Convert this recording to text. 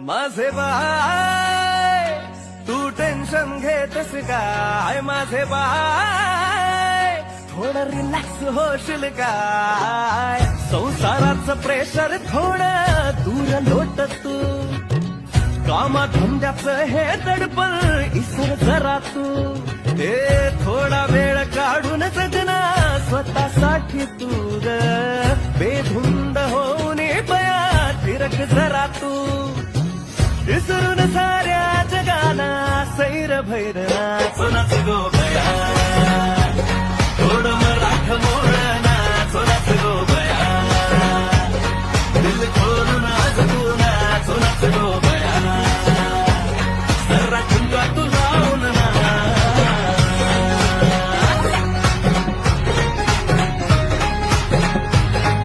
माझे बाय तू टेन्शन घेतस काय, माझे बाय थोडं रिलॅक्स होशील काय, संसाराचं प्रेशर थोडं दूर लोट तू, कामा धंद्याचं हे दडपण इसर जरा तू, हे थोडा वेळ काढून जगना स्वतःसाठी तू ग, बेधुंद होऊन बया फिरक जरा तू, विसरून साऱ्या जगाला सैर भैरना सोनाच गो